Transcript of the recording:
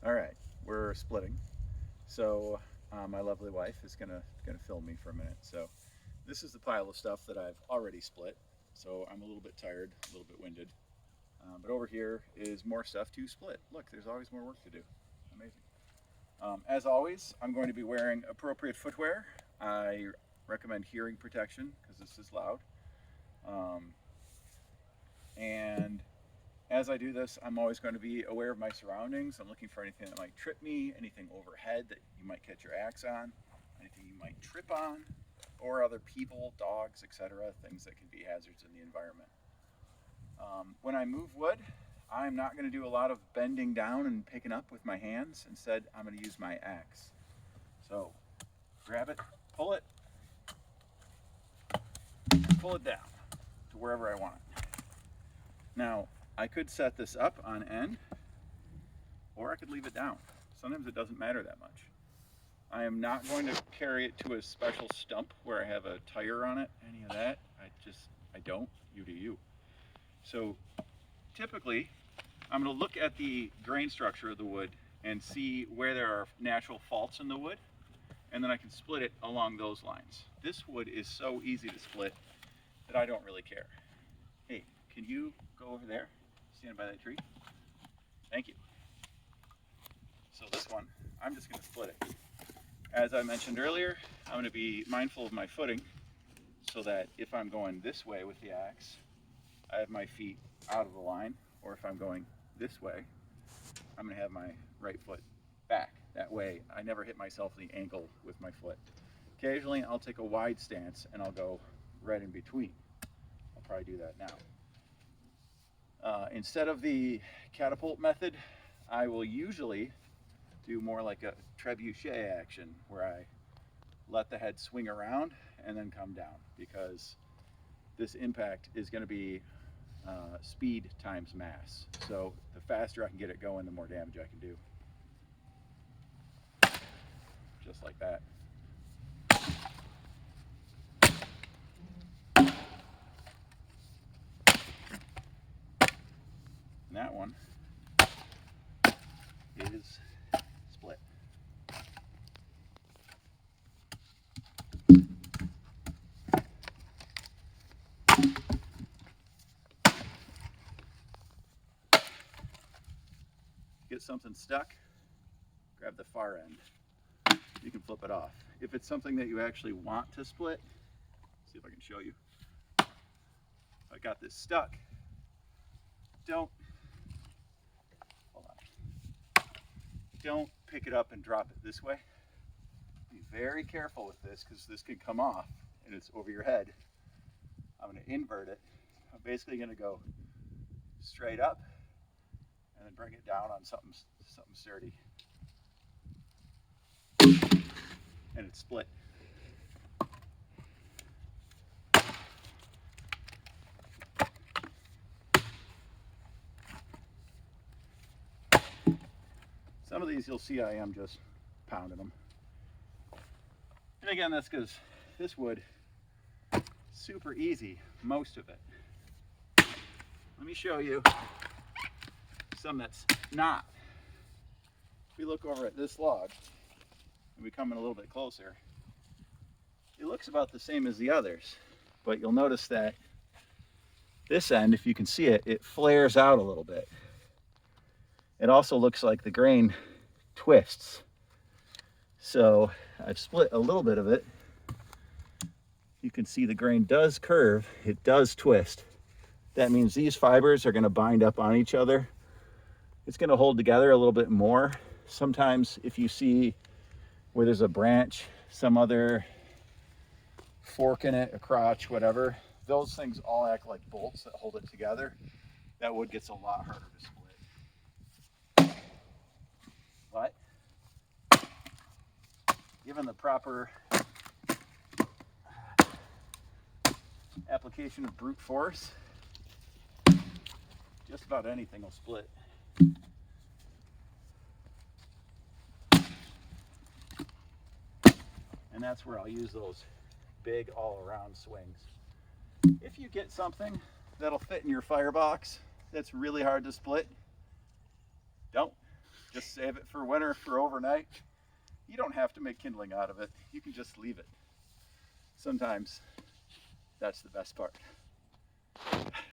All right, we're splitting. So my lovely wife is gonna film me for a minute. So this is the pile of stuff that I've already split. So I'm a little bit tired, a little bit winded. But over here is more stuff to split. Look, there's always more work to do. Amazing. As always, I'm going to be wearing appropriate footwear. I recommend hearing protection because this is loud. Um, and as I do this, I'm always going to be aware of my surroundings. I'm looking for anything that might trip me, anything overhead that you might catch your axe on, anything you might trip on, or other people, dogs, etc., things that can be hazards in the environment. When I move wood, I'm not going to do a lot of bending down and picking up with my hands. Instead, I'm going to use my axe. So grab it, pull it, pull it down to wherever I want it. Now, I could set this up on end, or I could leave it down. Sometimes it doesn't matter that much. I am not going to carry it to a special stump where I have a tire on it, any of that. I don't. You do you. So typically, I'm going to look at the grain structure of the wood and see where there are natural faults in the wood, and then I can split it along those lines. This wood is so easy to split that I don't really care. Hey, can you go over there? Stand by that tree. Thank you. So this one, I'm just going to split it. As I mentioned earlier, I'm going to be mindful of my footing so that if I'm going this way with the axe, I have my feet out of the line, or if I'm going this way, I'm going to have my right foot back. That way, I never hit myself in the ankle with my foot. Occasionally, I'll take a wide stance and I'll go right in between. I'll probably do that now. Instead of the catapult method, I will usually do more like a trebuchet action where I let the head swing around and then come down, because this impact is going to be speed times mass. So the faster I can get it going, the more damage I can do. Just like that. And that one is split. Get something stuck, grab the far end. You can flip it off. If it's something that you actually want to split, see if I can show you. I got this stuck. Don't, hold on. Don't pick it up and drop it this way. Be very careful with this because this could come off and it's over your head. I'm going to invert it. I'm basically going to go straight up and then bring it down on something sturdy. And it's split. Some of these you'll see I am just pounding them. And again, that's because this wood, super easy, most of it. Let me show you some that's not. If we look over at this log, and we come in a little bit closer, it looks about the same as the others, but you'll notice that this end, if you can see it, it flares out a little bit. It also looks like the grain twists. So I've split a little bit of it. You can see the grain does curve, it does twist. That means these fibers are going to bind up on each other. It's going to hold together a little bit more. Sometimes if you see where there's a branch, some other fork in it, a crotch, whatever, those things all act like bolts that hold it together. That wood gets a lot harder to split. But given the proper application of brute force, just about anything will split. And that's where I'll use those big all-around swings. If you get something that'll fit in your firebox that's really hard to split, don't. Just save it for winter, for overnight. You don't have to make kindling out of it. You can just leave it. Sometimes that's the best part.